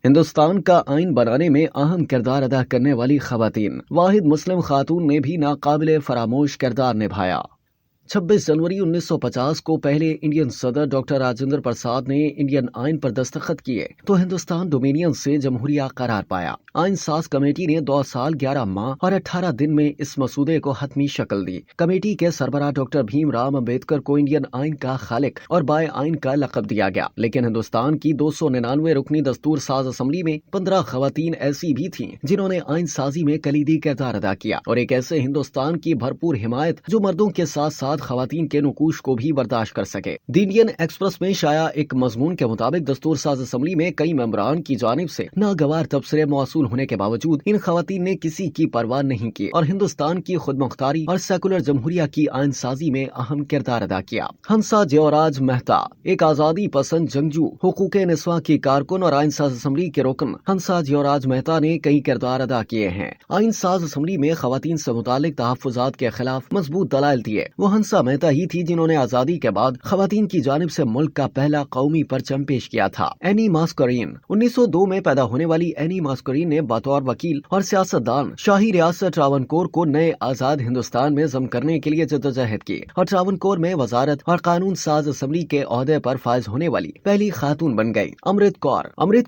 ہندوستان کا آئین بنانے میں اہم کردار ادا کرنے والی خواتین، واحد مسلم خاتون نے بھی ناقابل فراموش کردار نبھایا۔ 26 جنوری 1950 کو پہلے انڈین صدر ڈاکٹر راجندر پرساد نے انڈین آئین پر دستخط کیے تو ہندوستان ڈومینین سے جمہوریہ قرار پایا۔ آئین ساز کمیٹی نے 2 سال 11 ماہ اور 18 دن میں اس مسودے کو حتمی شکل دی۔ کمیٹی کے سربراہ ڈاکٹر بھیم رام امبیڈکر کو انڈین آئین کا خالق اور بائے آئین کا لقب دیا گیا، لیکن ہندوستان کی 299 رکنی دستور ساز اسمبلی میں 15 خواتین ایسی بھی تھیں جنہوں نے آئین سازی میں کلیدی کردار ادا کیا، اور ایک ایسے ہندوستان کی بھرپور حمایت جو مردوں کے ساتھ ساتھ خواتین کے نقوش کو بھی برداشت کر سکے۔ دی انڈین ایکسپریس میں شائع ایک مضمون کے مطابق دستور ساز اسمبلی میں کئی ممبران کی جانب سے ناگوار تبصرے موصول ہونے کے باوجود ان خواتین نے کسی کی پرواہ نہیں کی اور ہندوستان کی خود مختاری اور سیکولر جمہوریہ کی آئین سازی میں اہم کردار ادا کیا۔ ہنسا جیوراج مہتا، ایک آزادی پسند جنگجو، حقوق نسواں کی کارکن اور آئین ساز اسمبلی کے رکن ہنسا جیوراج مہتا نے کئی کردار ادا کیے ہیں۔ آئین ساز اسمبلی میں خواتین سے متعلق تحفظات کے خلاف مضبوط دلائل دیے۔ وہ ہنسا مہتا ہی تھی جنہوں نے آزادی کے بعد خواتین کی جانب سے ملک کا پہلا قومی پرچم پیش کیا تھا۔ اینی ماسکرین، 1902 میں پیدا ہونے والی اینی ماسکرین نے بطور وکیل اور سیاستدان شاہی ریاست ٹراونکور کو نئے آزاد ہندوستان میں ضم کرنے کے لیے جدوجہد کی اور ٹراونکور میں وزارت اور قانون ساز اسمبلی کے عہدے پر فائز ہونے والی پہلی خاتون بن گئی۔ امرت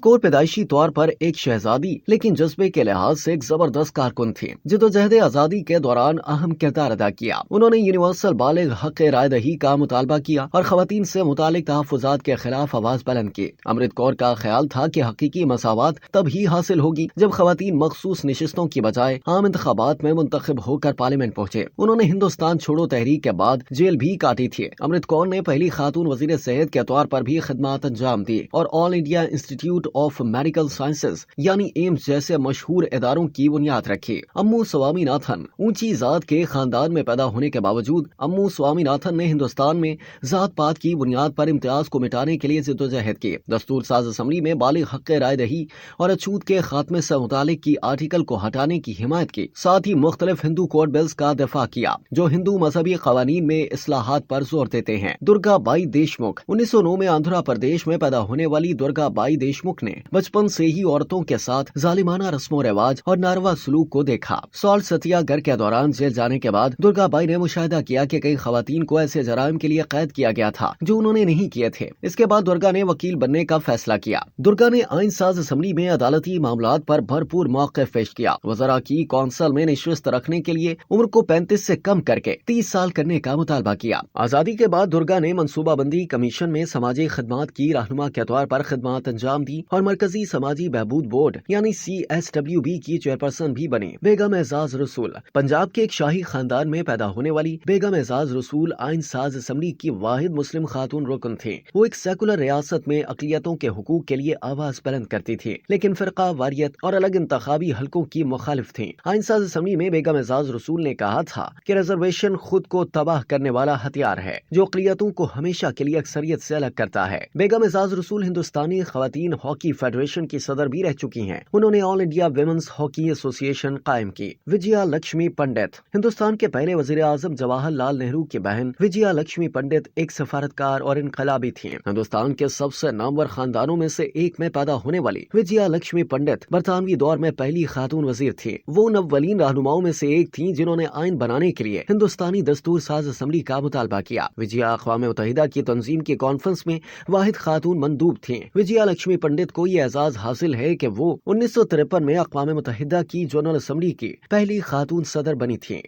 کور پیدائشی طور پر ایک شہزادی لیکن جذبے کے لحاظ سے ایک زبردست کارکن تھی۔ جدوجہد آزادی کے دوران اہم کردار ادا کیا۔ انہوں نے یونیورسل بالغ حق رائے دہی کا مطالبہ کیا اور خواتین سے متعلق تحفظات کے خلاف آواز بلند کی۔ امرت کور کا خیال تھا کہ حقیقی مساوات تب ہی حاصل ہوگی جب خواتین مخصوص نشستوں کی بجائے عام انتخابات میں منتخب ہو کر پارلیمنٹ پہنچے۔ انہوں نے ہندوستان چھوڑو تحریک کے بعد جیل بھی کاٹی تھی۔ امرت کور نے پہلی خاتون وزیر صحت کے طور پر بھی خدمات انجام دی اور all India institute of medical sciences یعنی ایمز جیسے مشہور اداروں کی بنیاد رکھی۔ امو سوامی ناتھن، اونچی ذات کے خاندان میں پیدا ہونے کے باوجود امو سوامی ناتھن نے ہندوستان میں ذات پات کی بنیاد پر امتیاز کو مٹانے کے لیے جدوجہد کی۔ دستور ساز اسمبلی میں بالغ حق رائے دہی اور اچھوت کے خاتمے سے متعلق کی آرٹیکل کو ہٹانے کی حمایت کی، ساتھ ہی مختلف ہندو کوڈ بلز کا دفاع کیا جو ہندو مذہبی قوانین میں اصلاحات پر زور دیتے ہیں۔ درگا بائی دیشمکھ، 1909 میں آندھرا پردیش میں پیدا ہونے والی درگا بائی دیشمکھ نے بچپن سے ہی عورتوں کے ساتھ ظالمانہ رسم و رواج اور ناروا سلوک کو دیکھا۔ سالٹ ستیا گر کے دوران جیل جانے کے بعد درگا بائی نے مشاہدہ کیا کہ کئی خواتین کو ایسے جرائم کے لیے قید کیا گیا تھا جو انہوں نے نہیں کیے تھے۔ اس کے بعد درگا نے وکیل بننے کا فیصلہ کیا۔ درگا نے آئین ساز اسمبلی میں عدالتی معاملات پر بھرپور موقف پیش کیا۔ وزراء کی کونسل میں نشست رکھنے کے لیے عمر کو 35 سے کم کر کے 30 سال کرنے کا مطالبہ کیا۔ آزادی کے بعد درگا نے منصوبہ بندی کمیشن میں سماجی خدمات کی رہنما کے طور پر خدمات انجام دی اور مرکزی سماجی بہبود بورڈ یعنی CSWB کی چیئرپرسن بھی بنی۔ بیگم اعزاز رسول، پنجاب کے ایک شاہی خاندان میں پیدا ہونے والی بیگم اعزاز رسول آئین ساز اسمبلی کی واحد مسلم خاتون رکن تھیں۔ وہ ایک سیکولر ریاست میں اقلیتوں کے حقوق کے لیے آواز بلند کرتی تھی، لیکن فرقہ واریت اور الگ انتخابی حلقوں کی مخالف تھیں۔ آئین ساز اسمبلی میں بیگم اعزاز رسول نے کہا تھا کہ ریزرویشن خود کو تباہ کرنے والا ہتھیار ہے جو اقلیتوں کو ہمیشہ کے لیے اکثریت سے الگ کرتا ہے۔ بیگم اعزاز رسول ہندوستانی خواتین ہاکی فیڈریشن کی صدر بھی رہ چکی ہیں۔ انہوں نے آل انڈیا ویمنز ہاکی ایسوسی ایشن قائم کی۔ وجیا لکشمی پنڈت، ہندوستان کے پہلے وزیر اعظم جواہر لال نہرو کی بہن وجیا لکشمی پنڈت ایک سفارتکار اور انقلابی تھیں۔ ہندوستان کے سب سے نامور خاندانوں میں سے ایک میں پیدا ہونے والی وجیا لکشمی پنڈت برطانوی دور میں پہلی خاتون وزیر تھی۔ وہ ان اولین رہنماؤں میں سے ایک تھیں جنہوں نے آئین بنانے کے لیے ہندوستانی دستور ساز اسمبلی کا مطالبہ کیا۔ وجیا اقوام متحدہ کی تنظیم کی کانفرنس میں واحد خاتون مندوب تھیں۔ وجیا لکشمی پنڈت کو یہ اعزاز حاصل ہے کہ وہ 1953 میں اقوام متحدہ کی جنرل اسمبلی کی پہلی خاتون صدر بنی تھیں۔